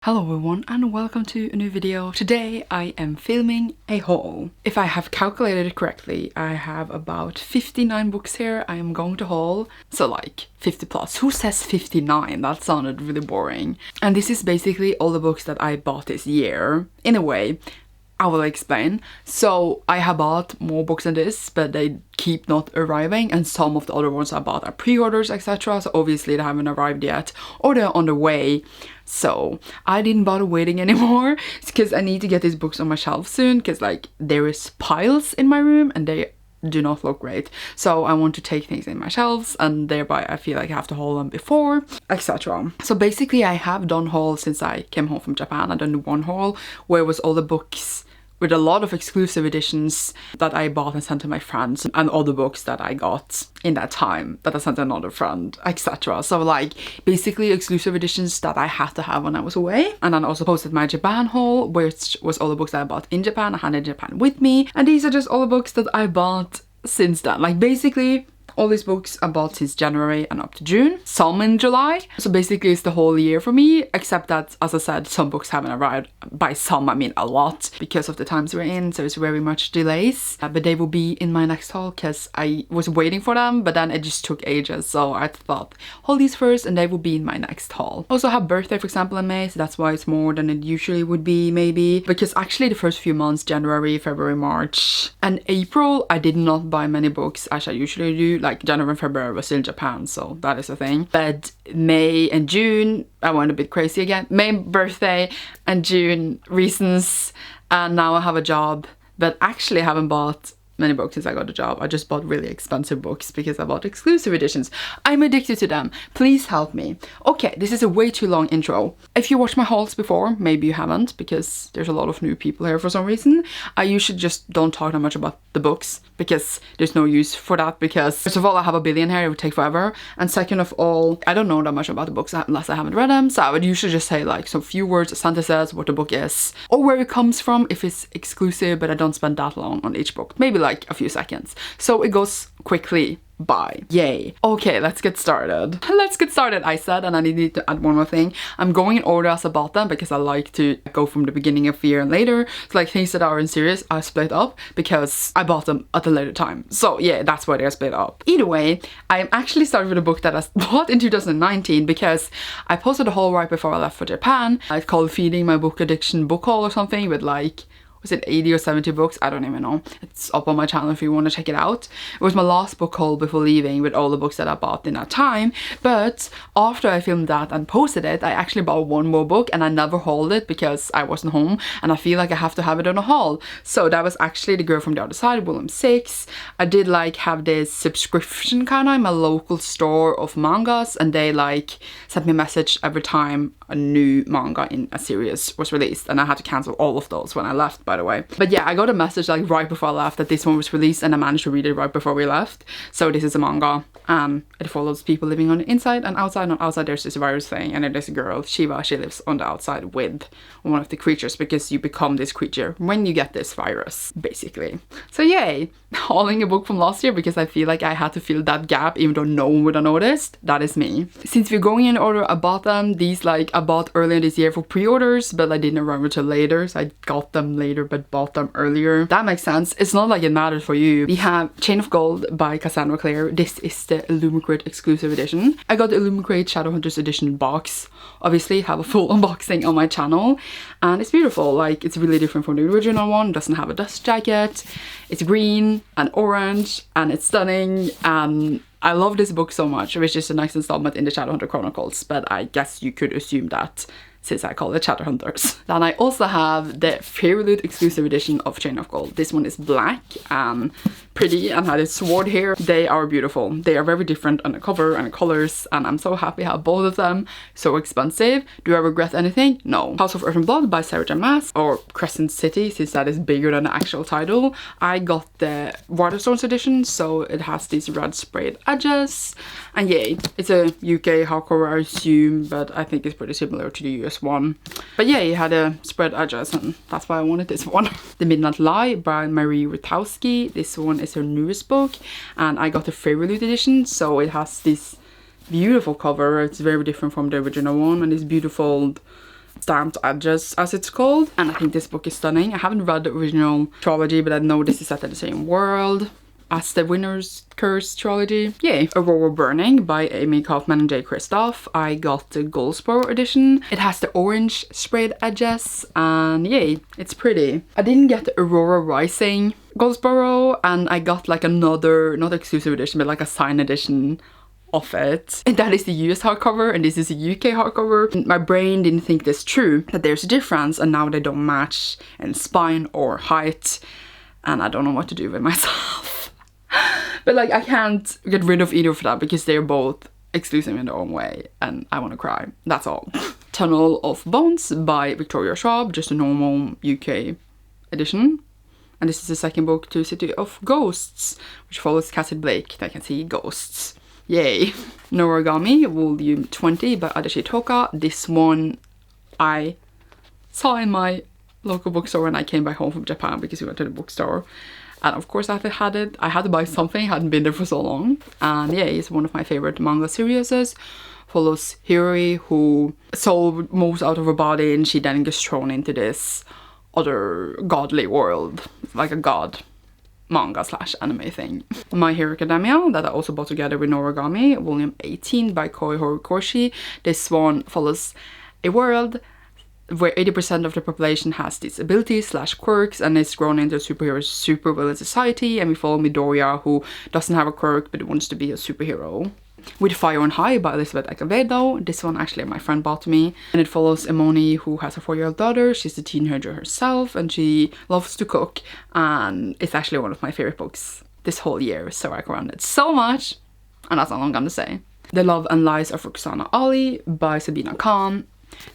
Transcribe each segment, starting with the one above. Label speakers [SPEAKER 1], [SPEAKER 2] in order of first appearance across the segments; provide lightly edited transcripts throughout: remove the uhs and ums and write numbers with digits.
[SPEAKER 1] Hello everyone and welcome to a new video. Today I am filming a haul. If I have calculated it correctly, I have about 59 books here I am going to haul. So like 50 plus. Who says 59? That sounded really boring. And this is basically all the books that I bought this year. In a way, I will explain. So I have bought more books than this, but they keep not arriving, and some of the other ones I bought are pre-orders, etc. So obviously they haven't arrived yet, or they're on the way. So I didn't bother waiting anymore because I need to get these books on my shelf soon, because like there is piles in my room and they do not look great. So I want to take things in my shelves, and thereby I feel like I have to haul them before, etc. So basically I have done hauls since I came home from Japan. I've done one haul where it was all the books with a lot of exclusive editions that I bought and sent to my friends, and other books that I got in that time that I sent to another friend, etc. So like basically exclusive editions that I had to have when I was away. And then I also posted my Japan haul, which was all the books that I bought in Japan. I had in Japan with me, and these are just all the books that I bought since then. Like basically all these books I bought since January and up to June, some in July. So basically it's the whole year for me, except that, as I said, some books haven't arrived. By some, I mean a lot, because of the times we're in, so it's very much delays. But they will be in my next haul, because I was waiting for them, but then it just took ages. So I thought, haul these first and they will be in my next haul. Also have birthday, for example, in May, so that's why it's more than it usually would be, maybe. Because actually the first few months, January, February, March, and April, I did not buy many books as I usually do. Like January and February was still in Japan, so that is a thing. But May and June, I went a bit crazy again. May birthday and June reasons, and now I have a job, but actually I haven't bought many books since I got a job. I just bought really expensive books because I bought exclusive editions. I'm addicted to them. Please help me. Okay, this is a way too long intro. If you watched my hauls before, maybe you haven't, because there's a lot of new people here for some reason. I usually just don't talk that much about the books, because there's no use for that, because first of all I have a billion here, it would take forever, and second of all I don't know that much about the books unless I haven't read them. So I would usually just say like some few words, sentences, what the book is, or where it comes from if it's exclusive, but I don't spend that long on each book, maybe like a few seconds, so it goes quickly by. Yay. Okay, let's get started. Let's get started, I said, and I need to add one more thing. I'm going in order as I bought them, because I like to go from the beginning of the year and later. So like things that are in series, I split up because I bought them at a later time. So yeah, that's why they're split up. Either way, I am actually starting with a book that I bought in 2019, because I posted a haul right before I left for Japan. It's called Feeding My Book Addiction book haul or something, with like, was it 80 or 70 books? I don't even know. It's up on my channel if you want to check it out. It was my last book haul before leaving, with all the books that I bought in that time. But after I filmed that and posted it, I actually bought one more book, and I never hauled it because I wasn't home, and I feel like I have to have it on a haul. So that was actually The Girl from the Other Side, volume 6. I did like have this subscription kind of in my local store of mangas, and they like sent me a message every time a new manga in a series was released, and I had to cancel all of those when I left, by the way. But yeah, I got a message like right before I left that this one was released, and I managed to read it right before we left. So this is a manga, and it follows people living on the inside and outside. On outside there's this virus thing, and there's a girl, Shiva, she lives on the outside with one of the creatures, because you become this creature when you get this virus, basically. So yay, hauling a book from last year, because I feel like I had to fill that gap even though no one would have noticed. That is me. Since we're going in order, I bought them. These like I bought earlier this year for pre-orders, but I didn't arrive until later, so I got them later but bought them earlier. That makes sense. It's not like it matters for you. We have Chain of Gold by Cassandra Clare. This is the Illumicrate exclusive edition. I got the Illumicrate Shadowhunters edition box. Obviously have a full unboxing on my channel, and it's beautiful. Like, it's really different from the original one. It doesn't have a dust jacket. It's green and orange, and it's stunning, and I love this book so much. It was just a next installment in the Shadowhunter Chronicles, but I guess you could assume that since I call it Shadowhunters. Then I also have the Fairyloot exclusive edition of Chain of Gold. This one is black and pretty and had a sword here. They are beautiful. They are very different on the cover and the colors, and I'm so happy I have both of them. So expensive. Do I regret anything? No. House of Earth and Blood by Sarah J. Maas, or Crescent City, since that is bigger than the actual title. I got the Waterstones edition, so it has these red sprayed edges, and yay, it's a UK hardcover, I assume, but I think it's pretty similar to the US one. But yeah, it had a spread edges, and that's why I wanted this one. The Midnight Lie by Marie Rutowski. This one is her newest book, and I got the Fairyloot edition, so it has this beautiful cover. It's very different from the original one, and this beautiful stamped edges as it's called, and I think this book is stunning. I haven't read the original trilogy, but I know this is set in the same world as the Winner's Curse trilogy. Yay! Aurora Burning by Amy Kaufman and Jay Kristoff. I got the Goldsboro edition. It has the orange sprayed edges, and yay, it's pretty. I didn't get the Aurora Rising Goldsboro, and I got like another, not exclusive edition, but like a signed edition of it. And that is the US hardcover, and this is the UK hardcover. My brain didn't think this through, that there's a difference, and now they don't match in spine or height, and I don't know what to do with myself. But like, I can't get rid of either of that because they're both exclusive in their own way, and I want to cry. That's all. Tunnel of Bones by Victoria Schwab, just a normal UK edition. And this is the second book to City of Ghosts, which follows Cassie Blake that can see ghosts. Yay! Noragami, volume 20 by Adachi Toka. This one I saw in my local bookstore when I came back home from Japan because we went to the bookstore. And of course, after I had it, I had to buy something. I hadn't been there for so long. And yeah, it's one of my favorite manga series. Follows Hiyori, who sold most out of her body, and she then gets thrown into this other godly world, like a god manga slash anime thing. My Hero Academia, that I also bought together with Noragami, volume 18 by Koi Horikoshi. This one follows a world where 80% of the population has these abilities slash quirks, and it's grown into a superhero supervillain society, and we follow Midoriya, who doesn't have a quirk but wants to be a superhero. With Fire on High by Elizabeth Acevedo. This one actually my friend bought me, and it follows Emoni, who has a 4-year-old daughter. She's a teenager herself, and she loves to cook, and it's actually one of my favorite books this whole year, so I recommend it so much, and that's all I'm gonna say. The Love and Lies of Roxana Ali by Sabina Khan.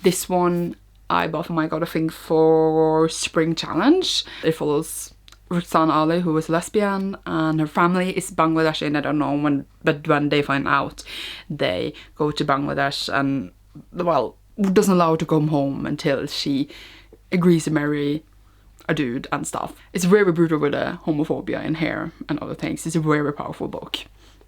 [SPEAKER 1] This one I bought for my God, I think, for Spring Challenge. It follows Roxana Ali, who is lesbian, and her family is Bangladeshi, and I don't know when, but when they find out, they go to Bangladesh and, well, doesn't allow her to come home until she agrees to marry a dude and stuff. It's very brutal with the homophobia in here and other things. It's a very powerful book.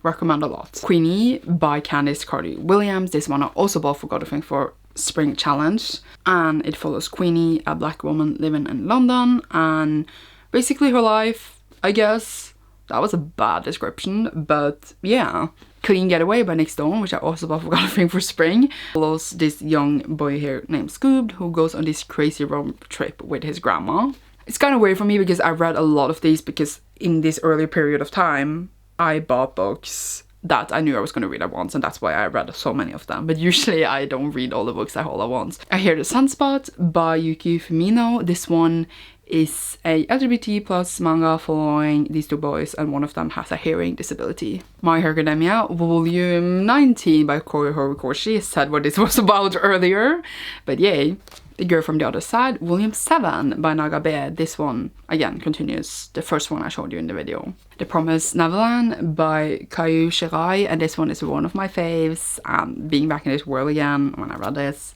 [SPEAKER 1] Recommend a lot. Queenie by Candice Carty Williams. This one I also bought for God, I think, for Spring Challenge, and it follows Queenie, a black woman living in London, and basically her life, I guess. That was a bad description, but yeah. Clean Getaway by Nick Stone, which I also bought for God, I think, for spring, follows this young boy here named Scoob, who goes on this crazy road trip with his grandma. It's kind of weird for me because I read a lot of these, because in this early period of time I bought books that I knew I was going to read at once, and that's why I read so many of them. But usually I don't read all the books I hold at once. I Hear the Sunspot by Yuki Fumino. This one is a LGBT plus manga following these two boys, and one of them has a hearing disability. My Hero Academia, volume 19 by Koi Horikoshi. Said what this was about earlier, but yay. The Girl from the Other Side, volume 7 by Nagabe. This one, again, continues the first one I showed you in the video. The Promised Neverland by Kayu Shirai, and this one is one of my faves. Being back in this world again when I read this.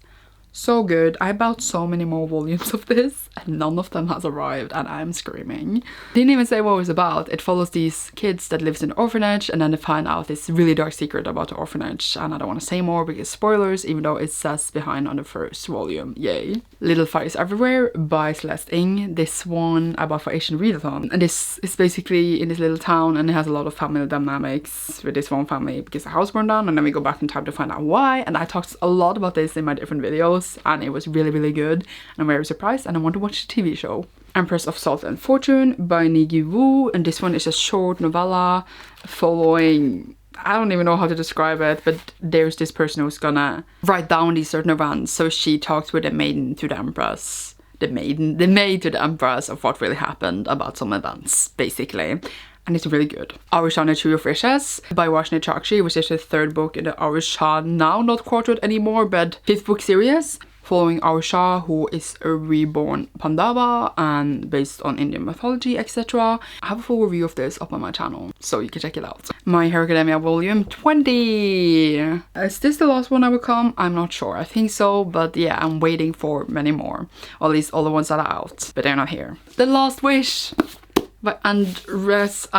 [SPEAKER 1] So good. I bought so many more volumes of this, and none of them has arrived, and I'm screaming. Didn't even say what it was about. It follows these kids that lives in an orphanage, and then they find out this really dark secret about the orphanage, and I don't want to say more because spoilers, even though it says behind on the first volume. Yay. Little Fires Everywhere by Celeste Ng. This one I bought for Asian Readathon, and this is basically in this little town, and it has a lot of family dynamics with this one family because the house burned down, and then we go back in time to find out why, and I talked a lot about this in my different videos, and it was really good, and I'm very surprised, and I want to watch the TV show. Empress of Salt and Fortune by Nigi Woo, and this one is a short novella following, I don't even know how to describe it, but there's this person who's gonna write down these certain events, so she talks with the maiden to the Empress, the maid to the Empress of what really happened about some events, basically. And it's really good. Arishana Tree of Wishes by Washne Chakshi, which is the third book in the Arisha, now not quartered anymore, but 5th book series, following Arisha, who is a reborn Pandava and based on Indian mythology, etc. I have a full review of this up on my channel, so you can check it out. My Hero Academia volume 20. Is this the last one I will come? I'm not sure. I think so, but yeah, I'm waiting for many more. Or at least all the ones that are out, but they're not here. The Last Wish by Andrzej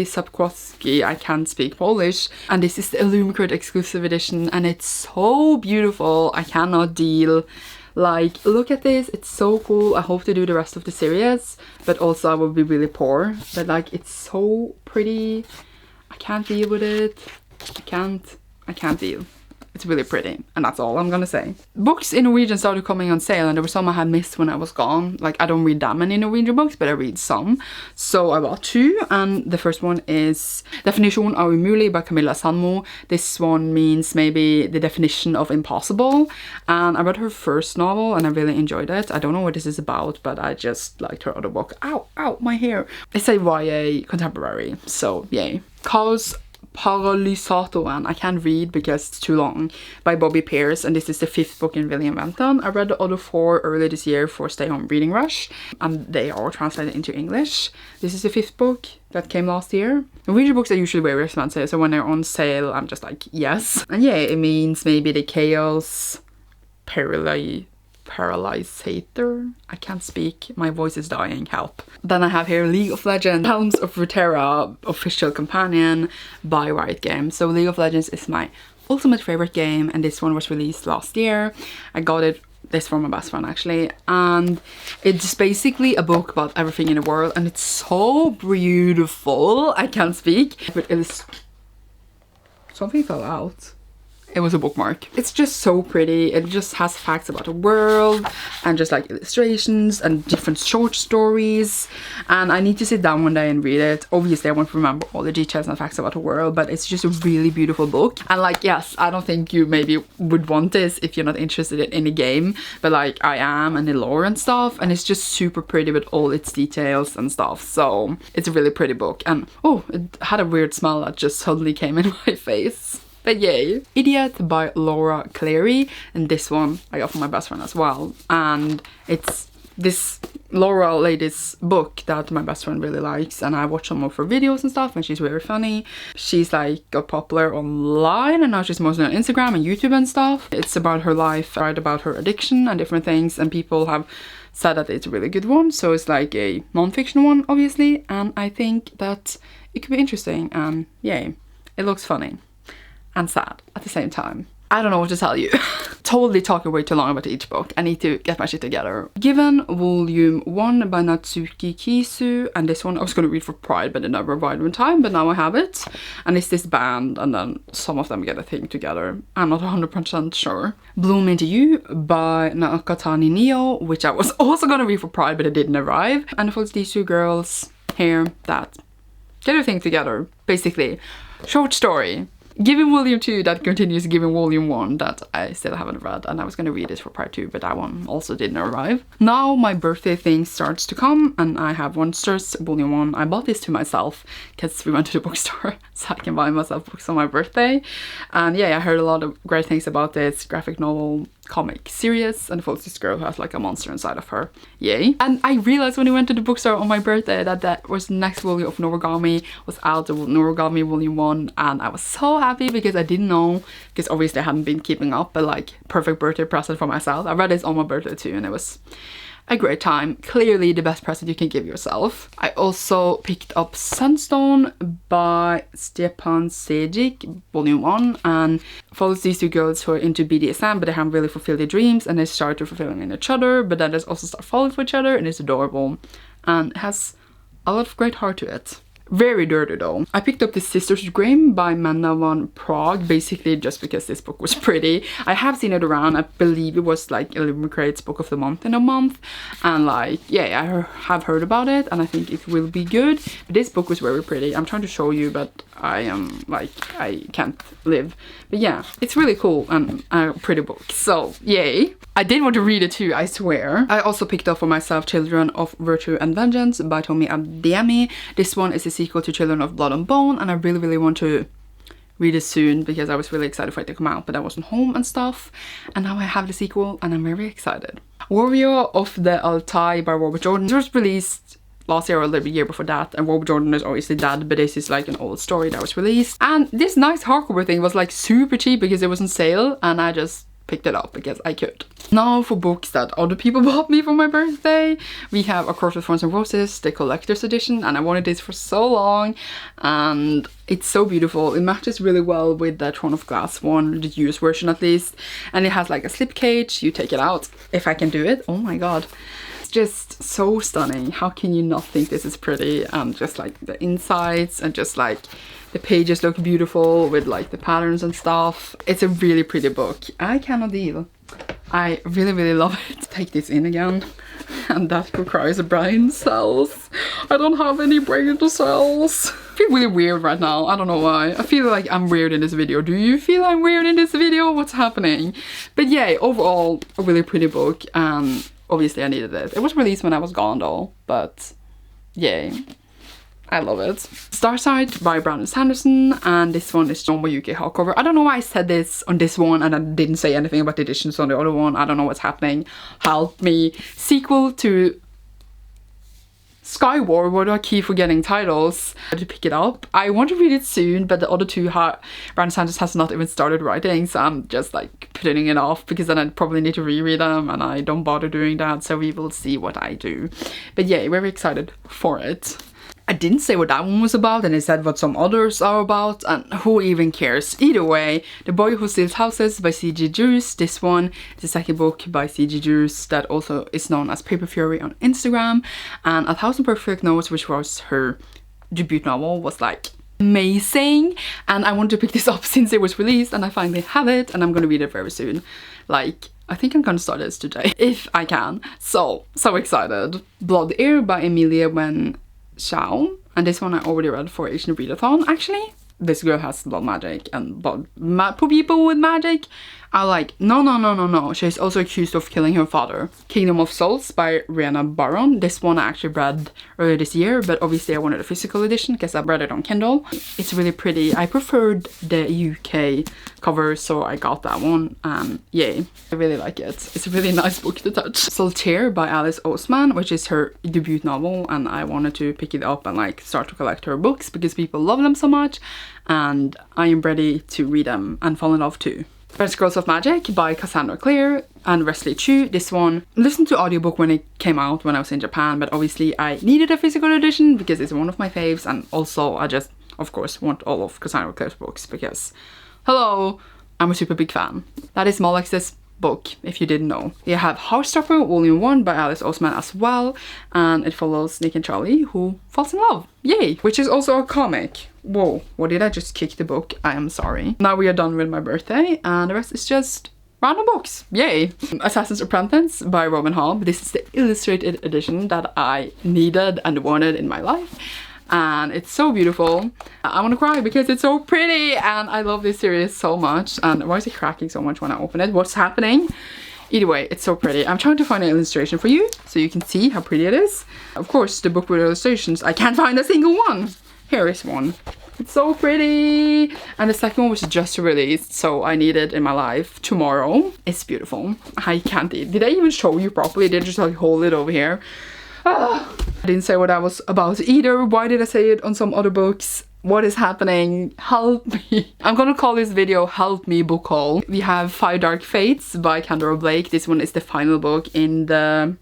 [SPEAKER 1] Sapkowski. I can't speak Polish. And this is the Illumicrate exclusive edition and it's so beautiful. I cannot deal. Like, look at this, it's so cool. I hope to do the rest of the series, but also I will be really poor. But like, it's so pretty. I can't deal with it. I can't deal. It's really pretty, and that's all I'm gonna say. Books in Norwegian started coming on sale, and there were some I had missed when I was gone. Like, I don't read that many Norwegian books, but I read some. So I bought two, and the first one is Definition av umulig by Camilla Sandmo. This one means maybe the definition of impossible. And I read her first novel, and I really enjoyed it. I don't know what this is about, but I just liked her other book. Ow, ow, my hair. It's a YA contemporary, so yay. Cause Paralysatoren, I can't read because it's too long, by Bobby Pierce, and this is the 5th book in William Benton. I read the other 4 earlier this year for Stay Home Reading Rush, and they are translated into English. This is the 5th book that came last year. Norwegian books are usually very expensive, so when they're on sale, I'm just like, yes. And yeah, it means maybe the chaos, paralysator. I can't speak. My voice is dying. Help. Then I have here League of Legends, Helms of Runeterra, official companion by Riot Games. So League of Legends is my ultimate favorite game, and this one was released last year. I got this from my best friend actually, and it's basically a book about everything in the world, and it's so beautiful. I can't speak. But it is... Something fell out. It was a bookmark. It's just so pretty. It just has facts about the world and just like illustrations and different short stories. And I need to sit down one day and read it. Obviously, I won't remember all the details and facts about the world, but it's just a really beautiful book. And like, yes, I don't think you maybe would want this if you're not interested in any game, but like I am, and the lore and stuff. And it's just super pretty with all its details and stuff. So it's a really pretty book. And oh, it had a weird smell that just suddenly came in my face. But yay. Idiot by Laura Cleary, and this one I got from my best friend as well. And it's this Laura lady's book that my best friend really likes, and I watch some of her videos and stuff, and she's very funny. She's like got popular online, and now she's mostly on Instagram and YouTube and stuff. It's about her life, right, about her addiction and different things, and people have said that it's a really good one. So it's like a non-fiction one, obviously, and I think that it could be interesting, and yay, it looks funny and sad at the same time. I don't know what to tell you. Totally talking way too long about each book. I need to get my shit together. Given Volume 1 by Natsuki Kisu, and this one I was going to read for Pride, but I never arrived in time, but now I have it. And it's this band, and then some of them get a thing together. I'm not 100% sure. Bloom Into You by Nakatani Neo, which I was also going to read for Pride, but it didn't arrive. And it was these two girls here that get a thing together, basically. Short story. Given Volume 2 that continues Given Volume 1 that I still haven't read, and I was going to read it for part 2, but that one also didn't arrive. Now my birthday thing starts to come, and I have Monsters Volume 1. I bought this to myself because we went to the bookstore so I can buy myself books on my birthday. And yeah, I heard a lot of great things about this graphic novel comic series, and folks, this girl has like a monster inside of her. Yay. And I realized when we went to the bookstore on my birthday that was the next volume of Noragami was out, the Noragami Volume 1, and I was so happy because I didn't know, because obviously I hadn't been keeping up, but like perfect birthday present for myself. I read this on my birthday too, and it was a great time. Clearly the best present you can give yourself. I also picked up Sunstone by Stepan Sejic, Volume 1, and follows these two girls who are into BDSM, but they haven't really fulfilled their dreams, and they start to fulfill them in each other, but then they also start falling for each other, and it's adorable, and it has a lot of great heart to it. Very dirty though. I picked up the Sisters Grimm by Manna van Prague, basically just because this book was pretty. I have seen it around. I believe it was like Illumicrate's Book of the Month in a month, and like, yeah, I have heard about it, and I think it will be good. But this book was very pretty. I'm trying to show you, but I am like, I can't live. But yeah, it's really cool and a pretty book, so yay. I did want to read it too, I swear. I also picked up for myself Children of Virtue and Vengeance by Tomi Adeyemi. This one is a sequel to Children of Blood and Bone, and I really want to read it soon because I was really excited for it to come out, but I wasn't home and stuff. And now I have the sequel, and I'm very excited. Warrior of the Altai by Robert Jordan. It was released last year or the year before that, and Robert Jordan is obviously dead, but this is like an old story that was released. And this nice hardcover thing was like super cheap because it was on sale, and I just picked it up because I could. Now for books that other people bought me for my birthday. We have A Course of Thorns and Roses, the collector's edition, and I wanted this for so long, and it's so beautiful. It matches really well with the Throne of Glass one, the used version at least, and it has like a slip cage. You take it out, if I can do it. Oh my god. It's just so stunning. How can you not think this is pretty? And just like the insides and just like the pages look beautiful with like the patterns and stuff. It's a really pretty book. I cannot deal. I really love it. Take this in again. And that requires brain cells. I don't have any brain cells. I feel really weird right now. I don't know why. I feel like I'm weird in this video. Do you feel I'm weird in this video? What's happening? But yeah, overall, a really pretty book. And obviously I needed it. It was released when I was gone though. But yay. I love it. Starside by Brandon Sanderson, and this one is Jumbo UK hardcover. I don't know why I said this on this one and I didn't say anything about the editions on the other one. I don't know what's happening. Help me. Sequel to Skyward. Why do I keep forgetting titles? I had to pick it up. I want to read it soon, but the other two Brandon Sanderson has not even started writing, so I'm just like putting it off because then I probably need to reread them and I don't bother doing that, so we will see what I do. But yeah, very excited for it. I didn't say what that one was about, and I said what some others are about, and who even cares? Either way, The Boy Who Steals Houses by C.G. Jewes. This one is the second book by C.G. Jewes that also is known as Paper Fury on Instagram, and 1,000 Perfect Notes, which was her debut novel, was like amazing, and I wanted to pick this up since it was released, and I finally have it, and I'm gonna read it very soon. Like, I think I'm gonna start this today, if I can. So excited. Blood Air by Emilia Wen Xiao, and this one I already read for Asian Readathon. Actually, this girl has blood magic, and people with magic are like, no. She's also accused of killing her father. Kingdom of Souls by Rihanna Baron. This one I actually read earlier this year, but obviously I wanted a physical edition because I read it on Kindle. It's really pretty. I preferred the UK cover, so I got that one, and yay, I really like it. It's a really nice book to touch. Solitaire by Alice Oseman, which is her debut novel, and I wanted to pick it up and like start to collect her books because people love them so much, and I am ready to read them and fall in love too. First Girls of Magic by Cassandra Clare and Wesley Chu. This one, I listened to audiobook when it came out when I was in Japan, but obviously I needed a physical edition because it's one of my faves, and also I just, of course, want all of Cassandra Clare's books because, hello, I'm a super big fan. That is Molex's book, if you didn't know. You have Heartstopper Volume 1 by Alice Oseman as well, and it follows Nick and Charlie who falls in love. Yay! Which is also a comic. Whoa, what did I just kick the book? I am sorry. Now we are done with my birthday, and the rest is just random books. Yay! Assassin's Apprentice by Robin Hobb. This is the illustrated edition that I needed and wanted in my life, and it's so beautiful. I want to cry because it's so pretty, and I love this series so much. And why is it cracking so much when I open it? What's happening? Either way, it's so pretty. I'm trying to find an illustration for you so you can see how pretty it is. Of course, the book with illustrations, I can't find a single one. Here is one. It's so pretty. And the second one was just released, so I need it in my life tomorrow. It's beautiful. I can't eat. Did I even show you properly? Did I just like hold it over here? I didn't say what I was about either. Why did I say it on some other books? What is happening? Help me. I'm gonna call this video Help Me Book Haul. We have Five Dark Fates by Kendra Blake. This one is the final book in the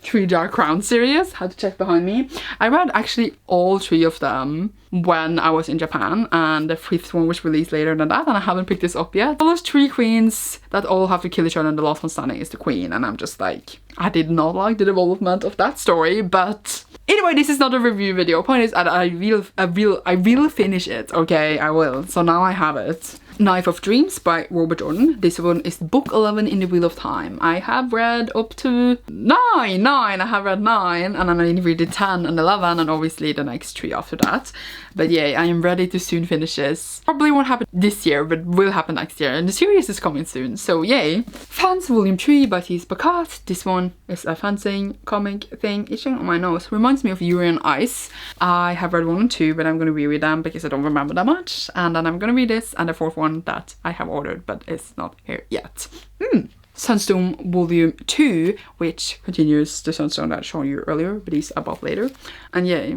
[SPEAKER 1] Three Dark Crowns series. Had to check behind me. I read actually all three of them when I was in Japan, and the fifth one was released later than that, and I haven't picked this up yet. All those three queens that all have to kill each other, and the last one standing is the queen, and I'm just like, I did not like the development of that story, but anyway, this is not a review video. Point is, I will finish it, okay? I will. So now I have it. Knife of Dreams by Robert Jordan. This one is book 11 in the Wheel of Time. I have read up to 9. I have read 9, and then I read 10 and 11, and obviously the next 3 after that. But yeah, I am ready to soon finish this. Probably won't happen this year, but will happen next year, and the series is coming soon, so yay. Fans Volume 3 by Thies Bacat. This one is a fencing comic thing. Itching on my nose. Reminds me of Yuri on Ice. I have read 1 and 2, but I'm gonna reread them because I don't remember that much. And then I'm gonna read this and the 4th one that I have ordered, but it's not here yet. Sunstone Volume 2, which continues the Sunstone that I showed you earlier, but is above later. And yay.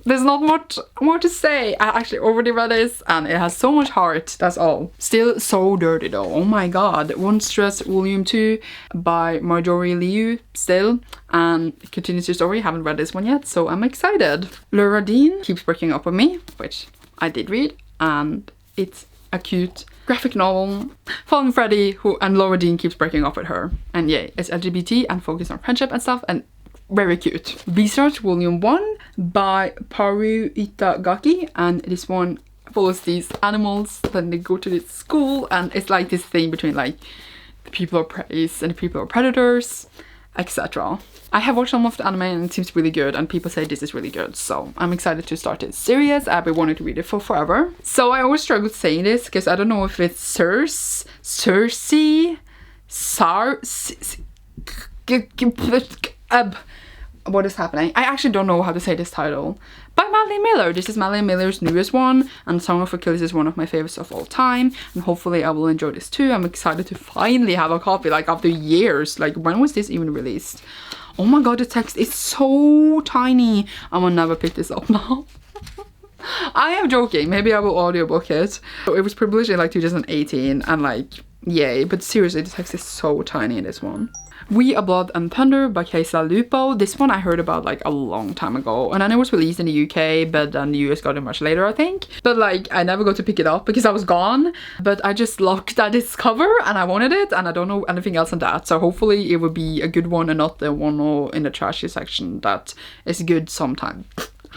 [SPEAKER 1] There's not much more to say. I actually already read this and it has so much heart, that's all. Still so dirty though, oh my god. Monstrous Volume 2 by Marjorie Liu still, and it continues your story. Haven't read this one yet, so I'm excited. Laura Dean Keeps Breaking Up With Me, which I did read, and it's a cute graphic novel following Freddie and Laura Dean keeps breaking up with her. And yeah, it's LGBT and focused on friendship and stuff, and very cute. Research Volume 1 by Paru Itagaki, and this one follows these animals. Then they go to this school, and it's like this thing between like the people are prey and the people are predators, etc. I have watched some of the anime and it seems really good, and people say this is really good, so I'm excited to start this series. I've been wanting to read it for forever. So I always struggle saying this because I don't know if it's what is happening? I actually don't know how to say this title. By Madeline Miller. This is Madeline Miller's newest one, and Song of Achilles is one of my favorites of all time, and hopefully I will enjoy this too. I'm excited to finally have a copy, like after years. Like, when was this even released? Oh my god, the text is so tiny. I will never pick this up now. I am joking, maybe I will audiobook it. So it was published in like 2018, and like, yay, but seriously, the text is so tiny in this one. We Are Blood and Thunder by Keisa Lupo. This one I heard about like a long time ago, and then it was released in the UK, but then the US got it much later, I think. But like, I never got to pick it up because I was gone, but I just looked at its cover and I wanted it, and I don't know anything else on that, so hopefully it will be a good one and not the one in the trashy section that is good sometime.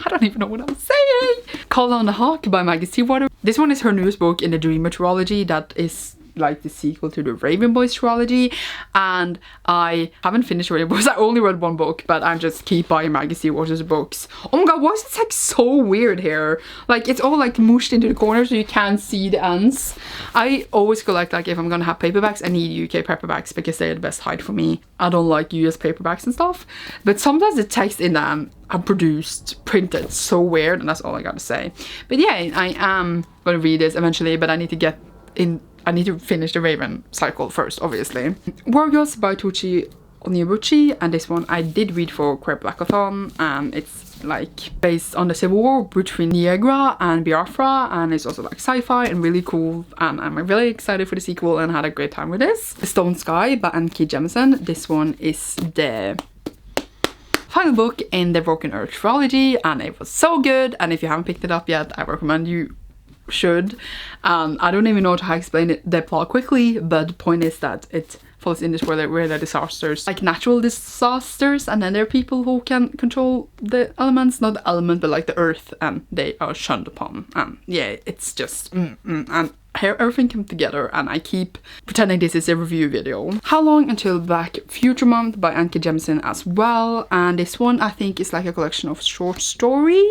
[SPEAKER 1] I don't even know what I'm saying. Call on the Hawk by Maggie Seawater. This one is her newest book in the Dreamer trilogy that is like the sequel to the Raven Boys trilogy, and I haven't finished Raven Boys. I only read one book, but I just keep buying Maggie Seawater's books. Oh my god, why is it like so weird here? Like, it's all like mushed into the corner so you can't see the ends. I always collect, like, if I'm gonna have paperbacks, I need UK paperbacks because they're the best height for me. I don't like US paperbacks and stuff, but sometimes the text in them are printed so weird, and that's all I gotta say. But yeah, I am gonna read this eventually, but I need to finish the Raven cycle first, obviously. Wargirls by Tochi Onyebuchi, and this one I did read for Queer Blackathon, and it's like based on the civil war between Niagara and Biafra, and it's also like sci-fi and really cool, and I'm really excited for the sequel and had a great time with this. Stone Sky by Anki Jemisin. This one is the final book in the Broken Earth trilogy, and it was so good, and if you haven't picked it up yet, I recommend you should. I don't even know how to explain the plot quickly, but the point is that it follows in this where there are disasters, like natural disasters, and then there are people who can control the elements, not the element but like the earth, and they are shunned upon, and yeah, it's just and here everything comes together, and I keep pretending this is a review video. How Long Until Black Future Month by Anki Jemisin as well, and this one I think is like a collection of short stories.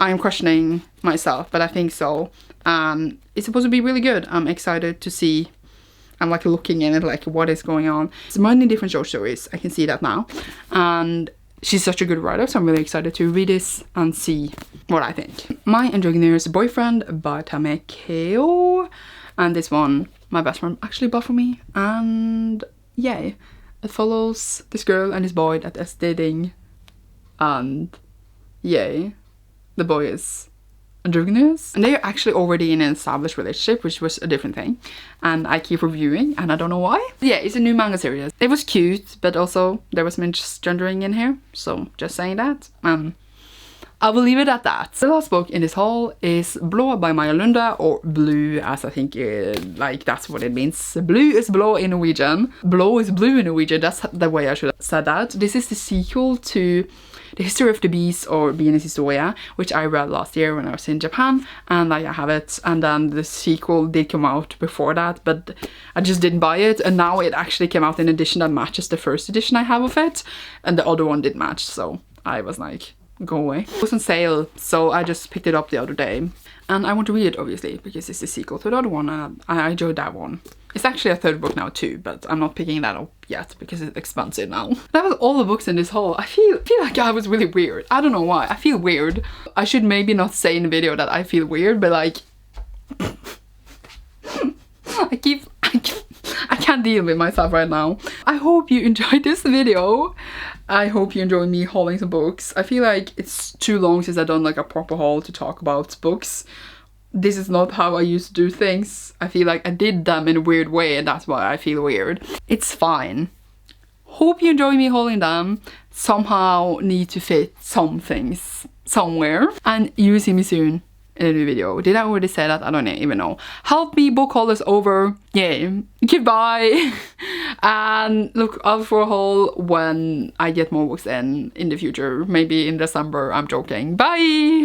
[SPEAKER 1] I am questioning myself, but I think so. It's supposed to be really good. I'm excited to see. I'm like looking in it, like what is going on. It's many different short stories, I can see that now. And she's such a good writer, so I'm really excited to read this and see what I think. My Androgynous Boyfriend by Tamekeo. And this one, my best friend actually bought for me. And yeah, it follows this girl and this boy that is dating. And yay, the boy is androgynous, and they're actually already in an established relationship, which was a different thing, and I keep reviewing and I don't know why. Yeah, it's a new manga series. It was cute, but also there was misgendering in here, so just saying that. I will leave it at that. The last book in this haul is Blå by Maja Lunde, or Blue, as I think like that's what it means. Blue is blå in Norwegian. Blå is blue in Norwegian. That's the way I should have said that. This is the sequel to The History of the Beast, or Bienes Historia, which I read last year when I was in Japan, and I have it. And then the sequel did come out before that, but I just didn't buy it, and now it actually came out in an edition that matches the first edition I have of it, and the other one didn't match, so I was like, go away. It was on sale, so I just picked it up the other day, and I want to read it obviously because it's the sequel to the other one, and I enjoyed that one. It's actually a third book now too, but I'm not picking that up yet because it's expensive now. That was all the books in this haul. I feel like I was really weird. I don't know why. I feel weird. I should maybe not say in the video that I feel weird, but like I can't deal with myself right now. I hope you enjoyed this video. I hope you enjoy me hauling some books. I feel like it's too long since I've done like a proper haul to talk about books. This is not how I used to do things. I feel like I did them in a weird way and that's why I feel weird. It's fine. Hope you enjoy me hauling them. Somehow need to fit some things somewhere. And you will see me soon in a new video. Did I already say that? I don't even know. Help me book haul is over. Yeah. Goodbye. And look out for a haul when I get more books in the future. Maybe in December. I'm joking. Bye.